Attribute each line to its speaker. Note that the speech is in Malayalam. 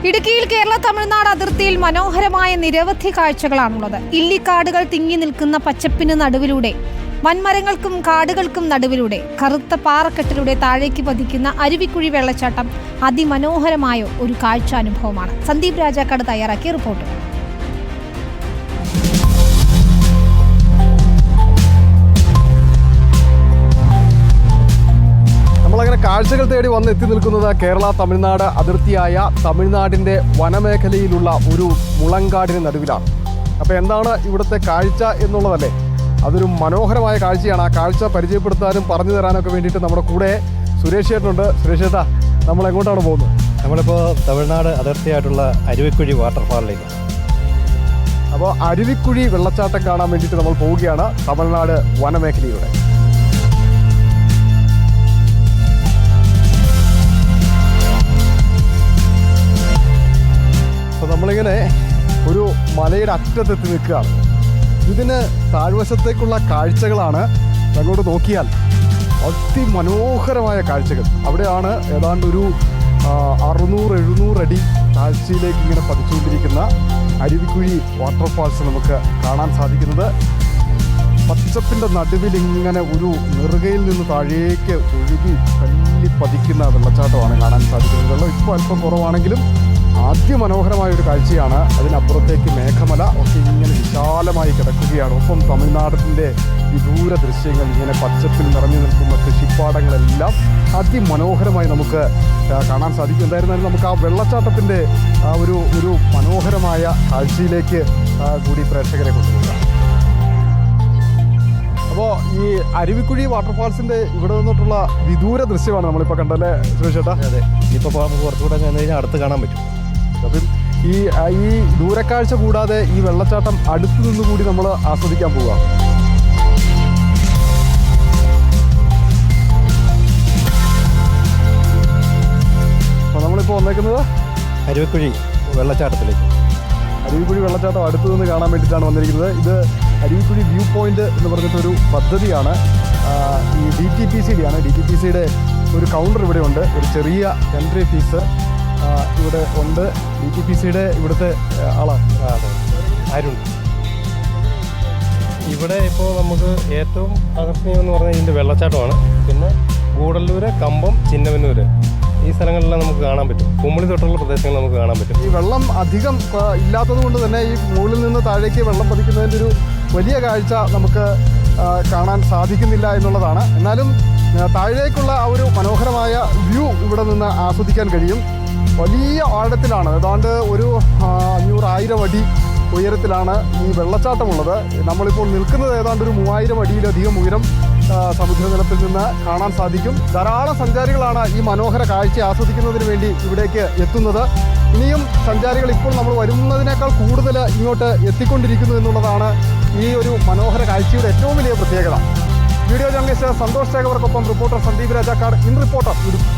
Speaker 1: ഇടുക്കിയിൽ കേരള തമിഴ്നാട് അതിർത്തിയിൽ മനോഹരമായ നിരവധി കാഴ്ചകളാണുള്ളത്. ഇല്ലിക്കാടുകൾ തിങ്ങി നിൽക്കുന്ന പച്ചപ്പിന് നടുവിലൂടെ, വൻമരങ്ങൾക്കും കാടുകൾക്കും നടുവിലൂടെ, കറുത്ത പാറക്കെട്ടിലൂടെ താഴേക്ക് പതിക്കുന്ന അരുവിക്കുഴി വെള്ളച്ചാട്ടം അതിമനോഹരമായ ഒരു കാഴ്ചാനുഭവമാണ്. സന്ദീപ് രാജാക്കാട് തയ്യാറാക്കിയ റിപ്പോർട്ട്.
Speaker 2: നമ്മളങ്ങനെ കാഴ്ചകൾ തേടി വന്ന് എത്തി നിൽക്കുന്നത് കേരള തമിഴ്നാട് അതിർത്തിയായ തമിഴ്നാടിൻ്റെ വനമേഖലയിലുള്ള ഒരു മുളങ്കാടിന് നടുവിലാണ്. അപ്പോൾ എന്താണ് ഇവിടുത്തെ കാഴ്ച എന്നുള്ളതല്ലേ, അതൊരു മനോഹരമായ കാഴ്ചയാണ്. ആ കാഴ്ച പരിചയപ്പെടുത്താനും പറഞ്ഞു തരാനൊക്കെ വേണ്ടിയിട്ട് നമ്മുടെ കൂടെ സുരേഷ് ചേട്ടനുണ്ട്. സുരേഷ് ചേട്ടാ, നമ്മൾ എങ്ങോട്ടാണ് പോകുന്നത്?
Speaker 3: നമ്മളിപ്പോൾ തമിഴ്നാട് അതിർത്തിയായിട്ടുള്ള അരുവിക്കുഴി വാട്ടർഫാളിലേക്ക്.
Speaker 2: അപ്പോൾ അരുവിക്കുഴി വെള്ളച്ചാട്ടം കാണാൻ വേണ്ടിയിട്ട് നമ്മൾ പോവുകയാണ് തമിഴ്നാട് വനമേഖലയിലൂടെ. അപ്പോൾ നമ്മളിങ്ങനെ ഒരു മലയുടെ അറ്റത്തെത്തി നിൽക്കുകയാണ്. ഇതിന് താഴ്വശത്തേക്കുള്ള കാഴ്ചകളാണ്. അങ്ങോട്ട് നോക്കിയാൽ അതിമനോഹരമായ കാഴ്ചകൾ. അവിടെയാണ് ഏതാണ്ട് ഒരു 600-700 അടി താഴ്ചയിലേക്ക് ഇങ്ങനെ പതിച്ചുകൊണ്ടിരിക്കുന്ന അരുവിക്കുഴി വാട്ടർഫാൾസ് നമുക്ക് കാണാൻ സാധിക്കുന്നത്. പച്ചപ്പിൻ്റെ നടുവിൽ ഇങ്ങനെ ഒരു നെറുകയിൽ നിന്ന് താഴേക്ക് ഒഴുകി തല്ലി പതിക്കുന്ന വെള്ളച്ചാട്ടമാണ് കാണാൻ സാധിക്കുന്നത്. വെള്ളം ഇപ്പോൾ അല്പം കുറവാണെങ്കിലും അതിമനോഹരമായ ഒരു കാഴ്ചയാണ്. അതിനപ്പുറത്തേക്ക് മേഘമല ഒക്കെ ഇങ്ങനെ വിശാലമായി കിടക്കുകയാണ്. ഒപ്പം തമിഴ്നാടിൻ്റെ വിദൂര ദൃശ്യങ്ങൾ, ഇങ്ങനെ പച്ചപ്പിൽ നിറഞ്ഞു നിൽക്കുന്ന കൃഷിപ്പാടങ്ങളെല്ലാം അതിമനോഹരമായി നമുക്ക് കാണാൻ സാധിക്കും. എന്തായിരുന്നാലും നമുക്ക് ആ വെള്ളച്ചാട്ടത്തിൻ്റെ ഒരു മനോഹരമായ കാഴ്ചയിലേക്ക് കൂടി പ്രേക്ഷകരെ കൊണ്ടുപോകാം. അപ്പോൾ ഈ അരുവിക്കുഴി വാട്ടർഫാൾസിൻ്റെ ഇവിടെ നിന്നിട്ടുള്ള വിദൂര ദൃശ്യമാണ് നമ്മളിപ്പോൾ കണ്ടല്ലേ സുരേഷ് ചേട്ടാ?
Speaker 3: അതെ, ഇപ്പോൾ നമുക്ക് കുറച്ചുകൂടെ ചെന്ന് കഴിഞ്ഞാൽ അടുത്ത് കാണാൻ പറ്റും.
Speaker 2: അപ്പം ഈ ദൂരക്കാഴ്ച കൂടാതെ ഈ വെള്ളച്ചാട്ടം അടുത്തു നിന്നുകൂടി നമ്മൾ ആസ്വദിക്കാൻ പോവുക. അപ്പോൾ നമ്മളിപ്പോൾ വന്നേക്കുന്നത്
Speaker 3: അരുവിക്കുഴി വെള്ളച്ചാട്ടത്തിലേക്ക്.
Speaker 2: അരുവിക്കുഴി വെള്ളച്ചാട്ടം അടുത്തു നിന്ന് കാണാൻ വേണ്ടിയിട്ടാണ് വന്നിരിക്കുന്നത്. ഇത് അരുവിക്കുഴി വ്യൂ പോയിന്റ് എന്ന് പറഞ്ഞിട്ടൊരു പദ്ധതിയാണ്. ഈ DTPCയുടെ ആണ്. DTPCയുടെ ഒരു കൗണ്ടർ ഇവിടെ ഉണ്ട്. ഒരു ചെറിയ എൻട്രി ഫീസ് ഇവിടെ ഉണ്ട്. DTPCയുടെ ഇവിടുത്തെ ആളാണ്
Speaker 3: അരുൺ. ഇവിടെ ഇപ്പോൾ നമുക്ക് ഏറ്റവും ആകർഷണീയം എന്ന് പറഞ്ഞാൽ ഇതിൻ്റെ വെള്ളച്ചാട്ടമാണ്. പിന്നെ ഗൂഡല്ലൂര്, കമ്പം, ചിന്നവന്നൂര് ഈ സ്ഥലങ്ങളെല്ലാം നമുക്ക് കാണാൻ പറ്റും. കുമ്പളി തൊട്ടുള്ള പ്രദേശങ്ങൾ നമുക്ക് കാണാൻ പറ്റും.
Speaker 2: ഈ വെള്ളം അധികം ഇല്ലാത്തത് കൊണ്ട് തന്നെ ഈ മുകളിൽ നിന്ന് താഴേക്ക് വെള്ളം പതിക്കുന്നതിൻ്റെ ഒരു വലിയ കാഴ്ച നമുക്ക് കാണാൻ സാധിക്കുന്നില്ല എന്നുള്ളതാണ്. എന്നാലും താഴേക്കുള്ള ആ ഒരു മനോഹരമായ വ്യൂ ഇവിടെ നിന്ന് ആസ്വദിക്കാൻ കഴിയും. വലിയ ആഴത്തിലാണ്, ഏതാണ്ട് ഒരു 500-1000 അടി ഉയരത്തിലാണ് ഈ വെള്ളച്ചാട്ടമുള്ളത്. നമ്മളിപ്പോൾ നിൽക്കുന്നത് ഏതാണ്ട് ഒരു 3000 അടിയിലധികം ഉയരം സമുദ്രനിരപ്പിൽ നിന്ന് കാണാൻ സാധിക്കും. ധാരാളം സഞ്ചാരികളാണ് ഈ മനോഹര കാഴ്ച ആസ്വദിക്കുന്നതിന് വേണ്ടി ഇവിടേക്ക് എത്തുന്നത്. ഇനിയും സഞ്ചാരികൾ ഇപ്പോൾ നമ്മൾ വരുന്നതിനേക്കാൾ കൂടുതൽ ഇങ്ങോട്ട് എത്തിക്കൊണ്ടിരിക്കുന്നു എന്നുള്ളതാണ് ഈ ഒരു മനോഹര കാഴ്ചയുടെ ഏറ്റവും വലിയ പ്രത്യേകത. വീഡിയോ ജേർണലിസ്റ്റ് സന്തോഷ് ശേഖർക്കൊപ്പം reporter Sandeep Rajakkad, in reporter Idukki.